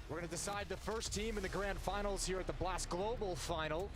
We're going to decide the first team in the grand finals here at the Blast Global Final.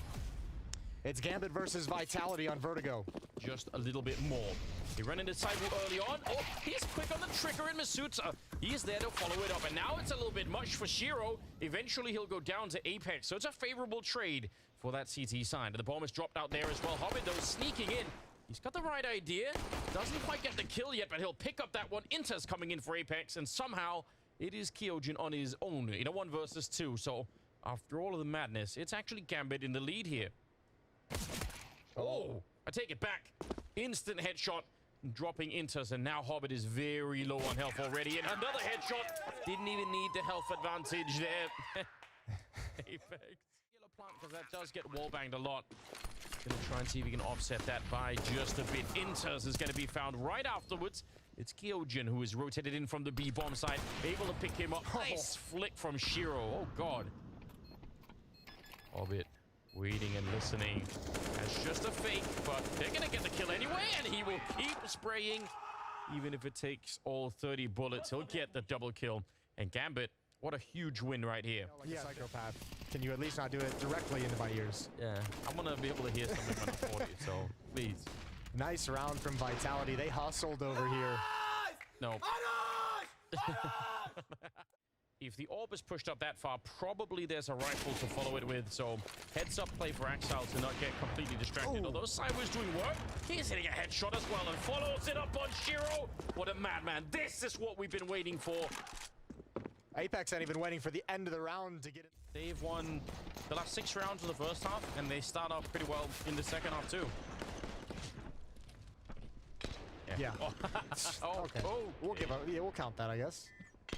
It's Gambit versus Vitality on Vertigo. Just a little bit more. He ran into ZyWoo early on. Oh, he's quick on the trigger in sh1ro. He's there to follow it up. And now it's a little bit much for sh1ro. Eventually, he'll go down to Apex. So it's a favorable trade for that CT side. The bomb is dropped out there as well. Hobbit, though, sneaking in. He's got the right idea. Doesn't quite get the kill yet, but he'll pick up that one. Inter's coming in for Apex. And somehow, it is Kyojin on his own in a 1 versus 2. So after all of the madness, it's actually Gambit in the lead here. Oh, I take it back. Instant headshot, dropping Inters, and now Hobbit is very low on health already. And another headshot. Didn't even need the health advantage there. Apex. Yellow plant, because that does get wallbanged a lot. Gonna try and see if he can offset that by just a bit. Inters is going to be found right afterwards. It's Kyojin who is rotated in from the B bomb side, able to pick him up. Nice flick from sh1ro. Oh, God. Hobbit waiting and listening. That's just a fake, but they're going to get the kill anyway, and he will keep spraying. Even if it takes all 30 bullets, he'll get the double kill. And Gambit, what a huge win right here. Like a psychopath. Can you at least not do it directly into my ears? Yeah, I'm going to be able to hear something when I'm 40, so please. Nice round from Vitality. They hustled over here. No. If the orb is pushed up that far, probably there's a rifle to follow it with. So heads up play for Exile to not get completely distracted. Although ZyWoo's doing work, he's hitting a headshot as well and follows it up on sh1ro. What a madman. This is what we've been waiting for. Apex ain't even waiting for the end of the round to get it. They've won the last 6 rounds of the first half, and they start off pretty well in the second half too. Yeah. Oh, okay. Oh, we'll count that, I guess.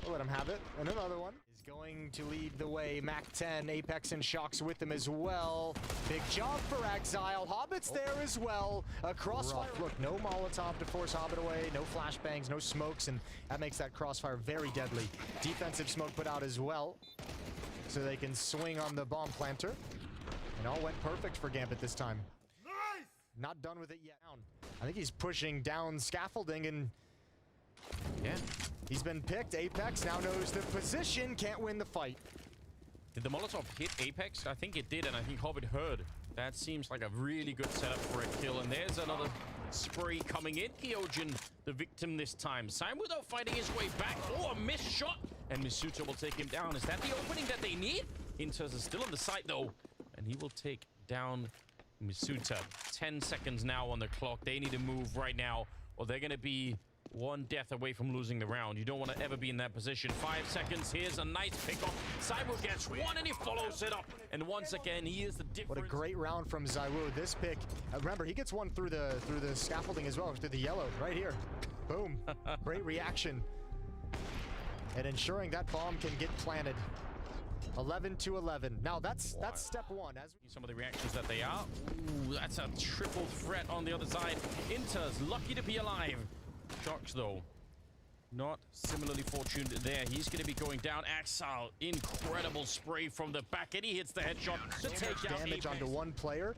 We'll let him have it. And another one is going to lead the way. Mac 10, Apex and Shocks with them as well. Big job for Exile. Hobbit's there as well. A crossfire. Look, no Molotov to force Hobbit away. No flashbangs, no smokes, and that makes that crossfire very deadly. Defensive smoke put out as well, so they can swing on the bomb planter. And all went perfect for Gambit this time. Nice! Not done with it yet. I think he's pushing down scaffolding, and yeah, he's been picked. Apex now knows the position, can't win the fight. Did the Molotov hit Apex? I think it did, and I think Hobbit heard. That seems like a really good setup for a kill, and there's another spray coming in. Kyojin, the victim this time. ZyWoo, though, fighting his way back. Oh, a missed shot, and sh1ro will take him down. Is that the opening that they need? Inters is still on the site, though, and he will take down sh1ro. 10 seconds now on the clock. They need to move right now, or they're going to be 1 death away from losing the round. You don't want to ever be in that position. 5 seconds. Here's a nice pickup. ZyWoo gets one, and he follows it up. And once again, he is the difference. What a great round from ZyWoo. This pick, remember, he gets one through the scaffolding as well, through the yellow, right here. Boom. Great reaction. And ensuring that bomb can get planted. 11-11. Now that's step 1. As some of the reactions that they are. Ooh, that's a triple threat on the other side. Inter's lucky to be alive. Shocks, though, not similarly fortunate there. He's going to be going down. Exile, incredible spray from the back, and he hits the headshot to take down damage onto one player,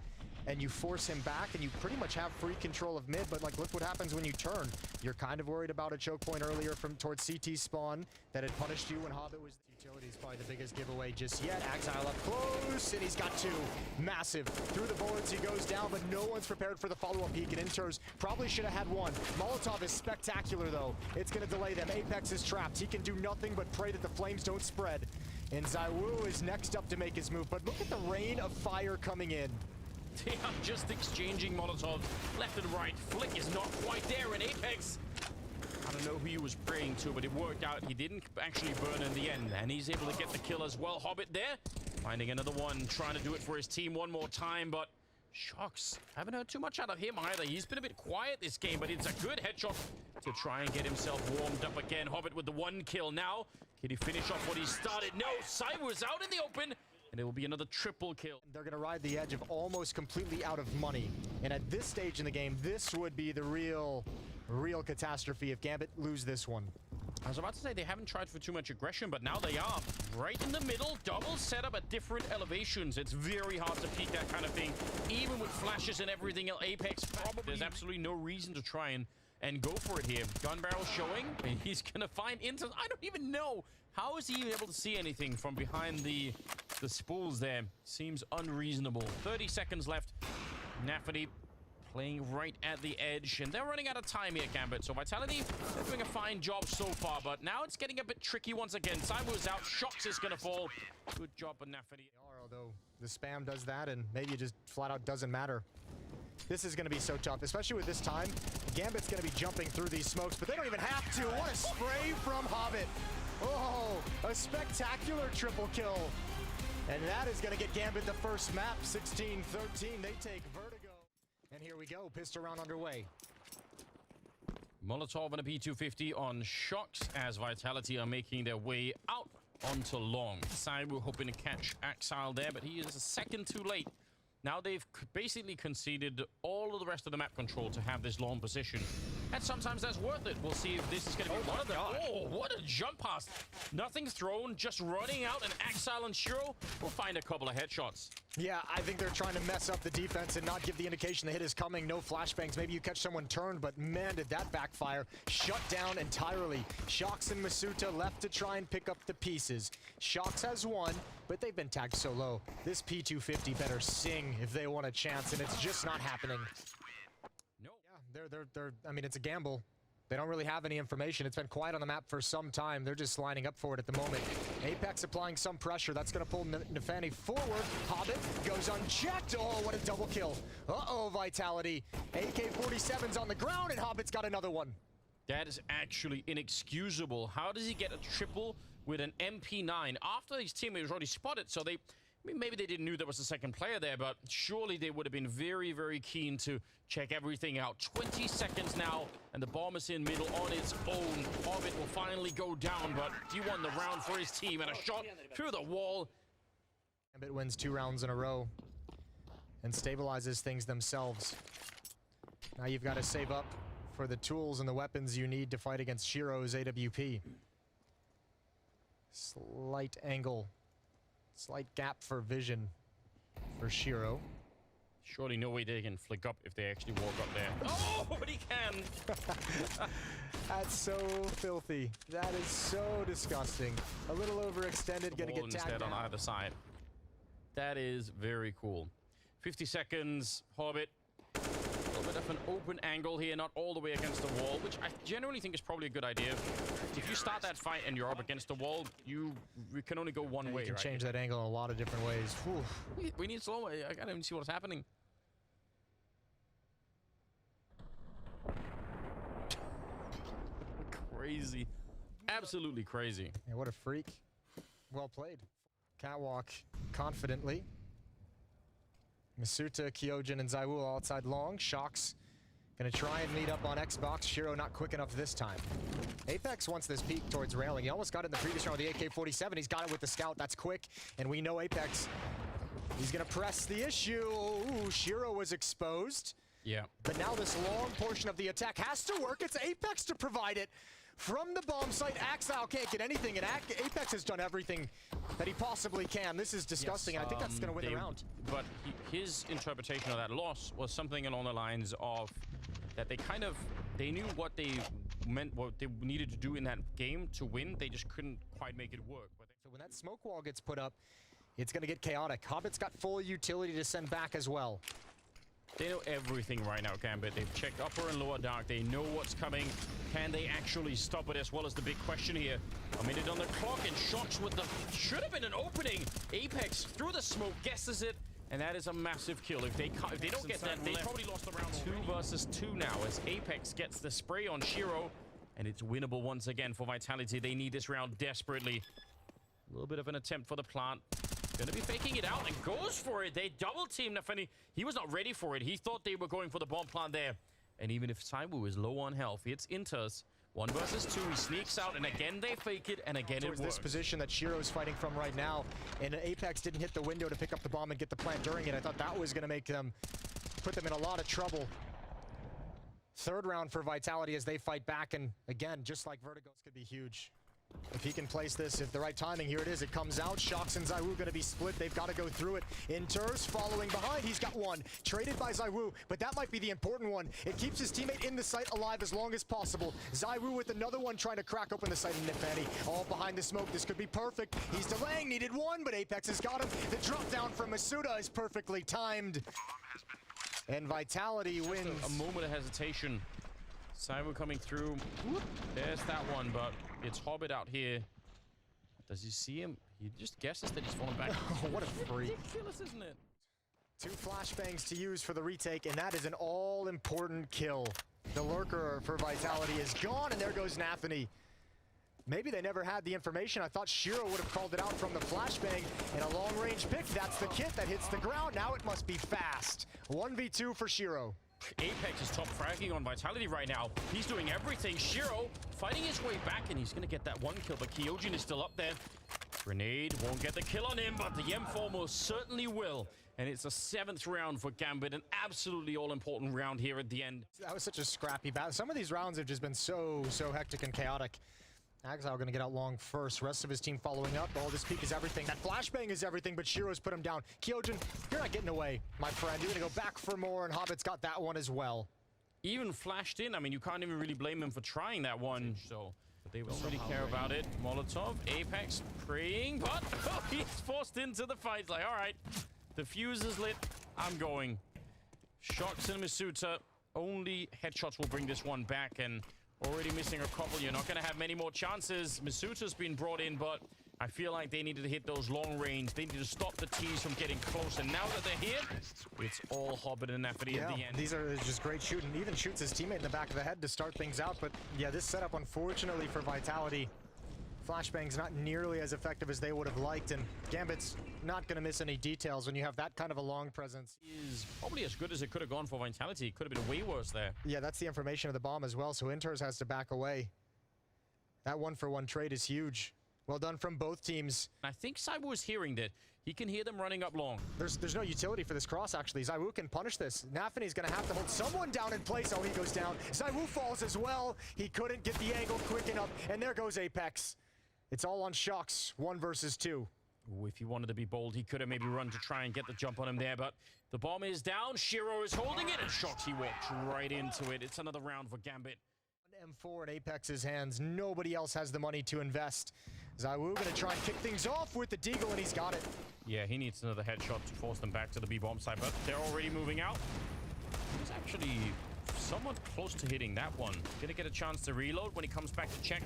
and you force him back, and you pretty much have free control of mid. But like, look what happens when you turn. You're kind of worried about a choke point earlier from towards CT spawn that had punished you when Hobbit was. Utility is probably the biggest giveaway just yet. Exile up close, and he's got 2. Massive. Through the bullets, he goes down, but no one's prepared for the follow-up peek, and Inters probably should have had 1. Molotov is spectacular, though. It's going to delay them. Apex is trapped. He can do nothing but pray that the flames don't spread. And ZyWoo is next up to make his move, but look at the rain of fire coming in. They are just exchanging Molotovs left and right. Flick is not quite there, and Apex, I don't know who he was praying to, but it worked out. He didn't actually burn in the end, and he's able to get the kill as well. Hobbit there, finding another one, trying to do it for his team one more time, but Shocks, haven't heard too much out of him either. He's been a bit quiet this game, but it's a good headshot to try and get himself warmed up again. Hobbit with the 1 kill now. Can he finish off what he started? No, ZyWoo's out in the open, and it will be another triple kill. They're going to ride the edge of almost completely out of money. And at this stage in the game, this would be the real catastrophe if Gambit lose this one. I was about to say they haven't tried for too much aggression, but now they are. Right in the middle, double setup at different elevations. It's very hard to peek that kind of thing. Even with flashes and everything else, Apex probably... There's absolutely no reason to try and go for it here. Gun barrel showing, and he's going to find Inter. I don't even know How is he even able to see anything from behind the spools there? Seems unreasonable. 30 seconds left. Nafferty playing right at the edge, and they're running out of time here, Gambit. So Vitality, they're doing a fine job so far, but now it's getting a bit tricky once again. ZyWoo's out. sh1ro is going to fall. Good job on Nafferty. Although the spam does that, and maybe it just flat out doesn't matter. This is going to be so tough, especially with this time. Gambit's going to be jumping through these smokes, but they don't even have to. What a spray from Hobbit. Oh, a spectacular triple kill. And that is going to get Gambit the first map, 16-13. They take Vertigo. And here we go, pistol round underway. Molotov and a P250 on sh1ro as Vitality are making their way out onto long. ZyWoo hoping to catch Axile there, but he is a second too late. Now they've basically conceded all of the rest of the map control to have this long position. And sometimes that's worth it. We'll see if this is going to be one of them. Oh, what a jump pass. Nothing thrown, just running out, and Axile and sh1ro will find a couple of headshots. Yeah, I think they're trying to mess up the defense and not give the indication the hit is coming. No flashbangs. Maybe you catch someone turned, but man, did that backfire. Shut down entirely. sh1ro and Masuta left to try and pick up the pieces. sh1ro has one, but they've been tagged so low. This P250 better sing if they want a chance, and it's just not happening. No. Yeah, I mean, it's a gamble. They don't really have any information. It's been quiet on the map for some time. They're just lining up for it at the moment. Apex applying some pressure. That's going to pull Nafani forward. Hobbit goes unchecked. Oh, what a double kill. Uh-oh, Vitality. AK-47's on the ground, and Hobbit's got another one. That is actually inexcusable. How does he get a triple with an MP9 after his teammate was already spotted? So they... I mean, maybe they didn't know there was a second player there, but surely they would have been very, very keen to check everything out. 20 seconds now, and the bomb is in middle on its own. Hobbit will finally go down, but he won the round for his team, and a shot through the wall. Gambit wins 2 rounds in a row and stabilizes things themselves. Now you've got to save up for the tools and the weapons you need to fight against sh1ro's AWP. Slight angle. Slight gap for vision for sh1ro. Surely no way they can flick up if they actually walk up there. Oh, but he can! That's so filthy. That is so disgusting. A little overextended, gonna get tagged instead on either side. That is very cool. 50 seconds, Hobbit. A little bit of an open angle here, not all the way against the wall, which I generally think is probably a good idea. If you start that fight and you're up against the wall, you can only go one way. You can change that angle in a lot of different ways. We need slow. I can't even see what's happening. Crazy. Absolutely crazy. Yeah, what a freak. Well played. Catwalk confidently. Masuta, Kyojin, and ZyWoo all outside long. sh1ro's gonna try and meet up on Xbox. sh1ro not quick enough this time. Apex wants this peek towards railing. He almost got it in the previous round with the AK-47. He's got it with the scout. That's quick. And we know Apex, he's gonna press the issue. Ooh, sh1ro was exposed. Yeah. But now this long portion of the attack has to work. It's Apex to provide it. From the bomb site, Axile can't get anything, and Apex has done everything that he possibly can. This is disgusting, and I think that's going to win the round. But his interpretation of that loss was something along the lines of that they knew what they meant, what they needed to do in that game to win. They just couldn't quite make it work. So when that smoke wall gets put up, it's going to get chaotic. Hobbit's got full utility to send back as well. They know everything right now, Gambit. They've checked upper and lower dark. They know what's coming. Can they actually stop it, as well as the big question here? A minute on the clock, and sh1ro with the... Should have been an opening. Apex through the smoke, guesses it, and that is a massive kill. If they don't get that, they probably lost the round. 2 versus 2 now, as Apex gets the spray on sh1ro, and it's winnable once again for Vitality. They need this round desperately. A little bit of an attempt for the plant. Gonna be faking it out and goes for it. They double team Nafani. He was not ready for it. He thought they were going for the bomb plant there. And even if ZyWoo is low on health, it's Inters. 1 versus 2. He sneaks out, and again they fake it, and again it works. This position that sh1ro's fighting from right now, and Apex didn't hit the window to pick up the bomb and get the plant during it. I thought that was gonna make them, put them in a lot of trouble. 3rd round for Vitality as they fight back, and again, just like Vertigo, this could be huge. If he can place this, if the right timing, here it is, it comes out. Shox and ZyWoo gonna be split. They've got to go through it. Inters following behind. He's got one. Traded by ZyWoo, but that might be the important one. It keeps his teammate in the site alive as long as possible. ZyWoo with another one trying to crack open the site in Nifani. All behind the smoke. This could be perfect. He's delaying. Needed one, but Apex has got him. The drop down from Masuda is perfectly timed. And Vitality wins. A moment of hesitation. ZyWoo coming through. There's that one, but it's Hobbit out here. Does he see him? He just guesses that he's falling back. Oh, what a freak. Ridiculous, isn't it? 2 flashbangs to use for the retake, and that is an all-important kill. The lurker for Vitality is gone, and there goes Nafany. Maybe they never had the information. I thought sh1ro would have called it out from the flashbang and a long-range pick. That's the kit that hits the ground. Now it must be fast. 1v2 for sh1ro. Apex is top fragging on Vitality right now. He's doing everything. sh1ro fighting his way back, and he's going to get that one kill, but Kyojin is still up there. Grenade won't get the kill on him, but the M4 most certainly will. And it's a 7th round for Gambit, an absolutely all-important round here at the end. That was such a scrappy battle. Some of these rounds have just been so hectic and chaotic. Exile gonna get out long first. Rest of his team following up. Oh, this peak is everything. That flashbang is everything, but sh1ro's put him down. Kyojin, you're not getting away, my friend. You're gonna go back for more, and Hobbit's got that one as well. Even flashed in. I mean, you can't even really blame him for trying that one. So, but they don't really care about it. Molotov, Apex praying, but he's forced into the fight. Like, all right, the fuse is lit. I'm going. Shox and Masuda. Only headshots will bring this one back, and already missing a couple. You're not going to have many more chances. Masuda's been brought in, but I feel like they needed to hit those long range. They need to stop the T's from getting close. And now that they're here, it's all Hobbit and Nafany at the end. These are just great shooting. Even shoots his teammate in the back of the head to start things out. But yeah, this setup, unfortunately for Vitality, flashbang's not nearly as effective as they would have liked. And Gambit's not going to miss any details when you have that kind of a long presence. Is probably as good as it could have gone for Vitality. It could have been way worse there. Yeah, that's the information of the bomb as well. So Inters has to back away. That 1-for-1 trade is huge. Well done from both teams. I think ZyWoo is hearing that. He can hear them running up long. There's no utility for this cross, actually. ZyWoo can punish this. Nafany's going to have to hold someone down in place. Oh, he goes down. ZyWoo falls as well. He couldn't get the angle quick enough. And there goes Apex. It's all on Shox. 1 versus 2. Ooh, if he wanted to be bold, he could have maybe run to try and get the jump on him there, but the bomb is down. sh1ro is holding it, and Shox, he walked right into it. It's another round for Gambit. M4 in Apex's hands. Nobody else has the money to invest. ZyWoo gonna try and kick things off with the deagle, and he's got it. Yeah, he needs another headshot to force them back to the B-bomb side, but they're already moving out. He's actually somewhat close to hitting that one. Gonna get a chance to reload when he comes back to check.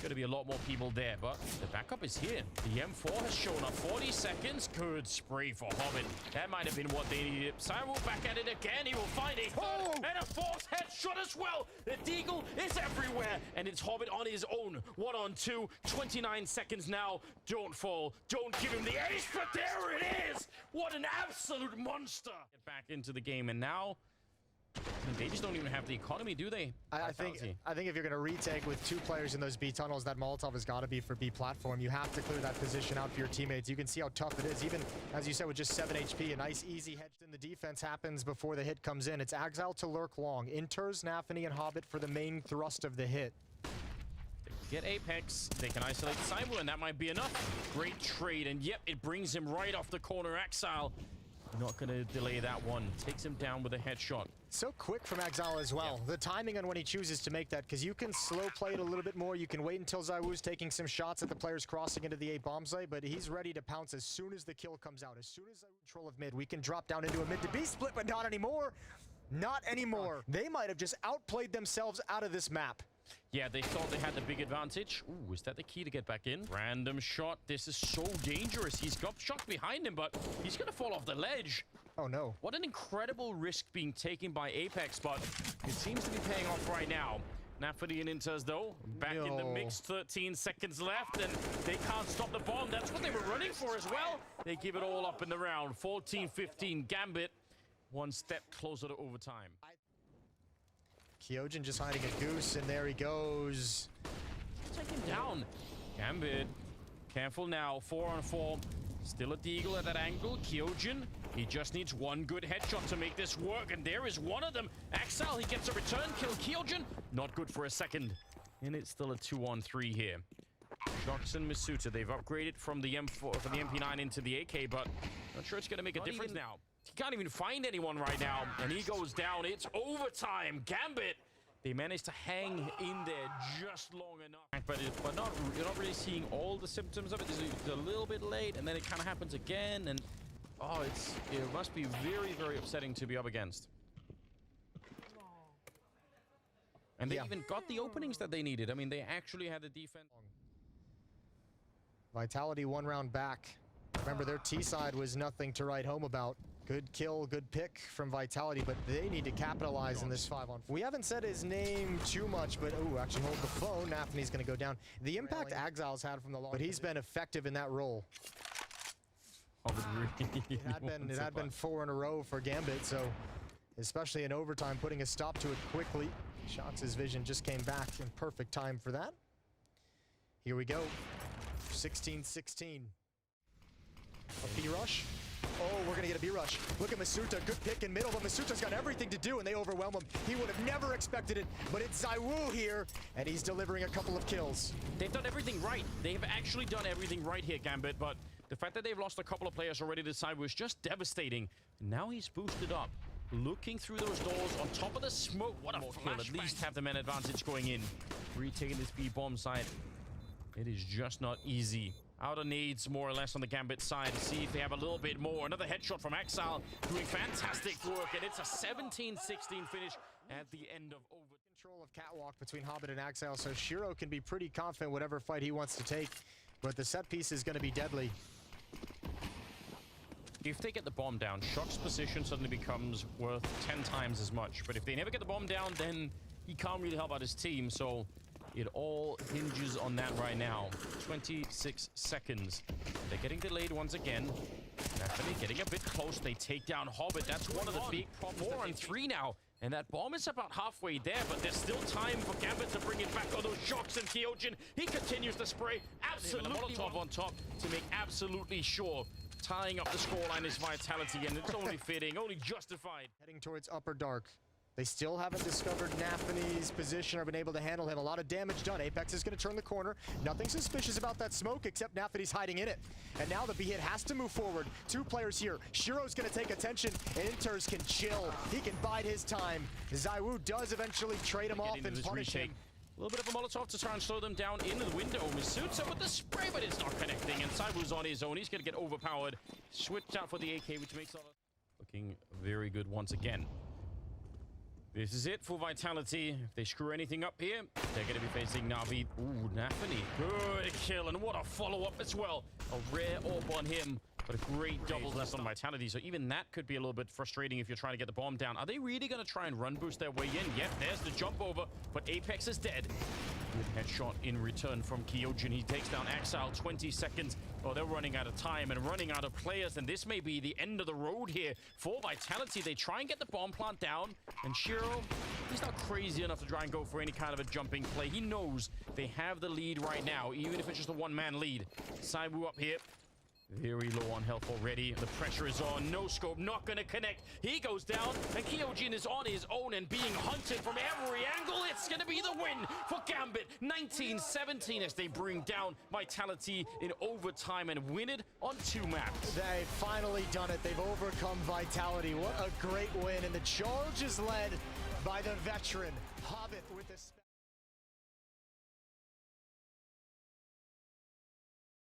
Gonna be a lot more people there, but the backup is here. The M4 has shown up. 40 seconds. Good spray for Hobbit. That might have been what they needed. ZyWoo back at it again. He will find a third and a fourth headshot as well. The deagle is everywhere, and it's Hobbit on his own. 1-on-2. 29 seconds now. Don't fall. Don't give him the ace, but there it is. What an absolute monster. Get back into the game, and now they just don't even have the economy, do they? I think if you're going to retake with 2 players in those B tunnels, that Molotov has got to be for B platform. You have to clear that position out for your teammates. You can see how tough it is. Even, as you said, with just 7 HP, a nice, easy hedge in the defense happens before the hit comes in. It's Exile to lurk long. Inters, Nafany, and Hobbit for the main thrust of the hit. Get Apex, they can isolate ZyWoo, and that might be enough. Great trade, and yep, it brings him right off the corner. Exile not going to delay that one. Takes him down with a headshot. So quick from Exile as well. Yeah. The timing on when he chooses to make that, because you can slow play it a little bit more. You can wait until ZyWoo's taking some shots at the players crossing into the A bomb site, but he's ready to pounce as soon as the kill comes out. As soon as ZyWoo control of mid, we can drop down into a mid to B split, but not anymore. Not anymore. They might have just outplayed themselves out of this map. Yeah, they thought they had the big advantage. Ooh, is that the key to get back in? Random shot. This is so dangerous. He's got shot behind him, but he's going to fall off the ledge. Oh, no. What an incredible risk being taken by Apex, but it seems to be paying off right now. Nafany and Inters, though, back in the mix. 13 seconds left, and they can't stop the bomb. That's what they were running for as well. They give it all up in the round. 14-15, Gambit. One step closer to overtime. Kyojin just hiding a goose, and there he goes. Take him down. Gambit, careful now. 4-on-4. Still a deagle at that angle. Kyojin, he just needs one good headshot to make this work, and there is one of them. Exile, he gets a return kill. Kyojin, not good for a second. And it's still a 2-on-3 here. Shox and Masuta, they've upgraded from the M4, from the MP9 into the AK, but not sure it's going to make a difference now. He can't even find anyone right now, and he goes down. It's overtime. Gambit, they managed to hang in there just long enough. But you're not really seeing all the symptoms of it. It's a little bit late, and then it kind of happens again. And oh, it must be very, very upsetting to be up against. And they even got the openings that they needed. I mean, they actually had the defense. Vitality 1 round back. Remember, their T side was nothing to write home about. Good kill, good pick from Vitality, but they need to capitalize in this 5-on-4. We haven't said his name too much, but oh, actually hold the phone. Nafany's going to go down. The impact Axile's had from the long, but he's been effective in that role. It had been 4 in a row for Gambit, so especially in overtime, putting a stop to it quickly. Shox' vision just came back in perfect time for that. Here we go. 16-16. A B-rush. Oh, we're gonna get a B-rush. Look at Masuta, good pick in middle, but Masuta's got everything to do, and they overwhelm him. He would have never expected it, but it's ZyWoo here, and he's delivering a couple of kills. They've done everything right. They've actually done everything right here, Gambit, but the fact that they've lost a couple of players already to ZyWoo is just devastating. Now he's boosted up, looking through those doors on top of the smoke. What a flash! At least have the man advantage going in. Retaking this B-bomb side. It is just not easy. Outer needs more or less on the Gambit side to see if they have a little bit more. Another headshot from Exile doing fantastic work, and it's a 17-16 finish at the end of over. Control of Catwalk between Hobbit and Exile, so sh1ro can be pretty confident whatever fight he wants to take, but the set piece is going to be deadly. If they get the bomb down, Shock's position suddenly becomes worth 10 times as much. But if they never get the bomb down, then he can't really help out his team. So it all hinges on that right now. 26 seconds. They're getting delayed once again. Definitely getting a bit close. They take down Hobbit. That's one of the big problems. 4 on 3 now. And that bomb is about halfway there, but there's still time for Gambit to bring it back. Oh, those Shox and Kyojin. He continues to spray. Absolutely Molotov on top to make absolutely sure. Tying up the scoreline is Vitality, and it's only fitting, only justified. Heading towards Upper Dark. They still haven't discovered Nafany's position or been able to handle him. A lot of damage done. Apex is going to turn the corner. Nothing suspicious about that smoke, except Nafany's hiding in it. And now the B-hit has to move forward. 2 players here. sh1ro's going to take attention, and Inters can chill. He can bide his time. ZyWoo does eventually trade him off and punish him. A little bit of a Molotov to try and slow them down into the window. Masuta with the spray, but it's not connecting. And ZyWoo's on his own. He's going to get overpowered. Switched out for the AK, which makes it looking very good once again. This is it for Vitality. If they screw anything up here, they're going to be facing Na'Vi. Ooh, Nafany. Good kill, and what a follow-up as well. A rare orb on him, but a great double left on Vitality. So even that could be a little bit frustrating if you're trying to get the bomb down. Are they really going to try and run boost their way in? Yep, there's the jump over, but Apex is dead. Good headshot in return from Kyojin. He takes down Exile. 20 seconds. Oh, they're running out of time and running out of players, and this may be the end of the road here for Vitality. They try and get the bomb plant down, and sh1ro, he's not crazy enough to try and go for any kind of a jumping play. He knows they have the lead right now, even if it's just a one-man lead. ZyWoo up here. Very low on health already. The pressure is on. No scope. Not going to connect. He goes down. And Kyojin is on his own and being hunted from every angle. It's going to be the win for Gambit. 19-17 as they bring down Vitality in overtime and win it on 2 maps. They've finally done it. They've overcome Vitality. What a great win. And the charge is led by the veteran Hobbit with this.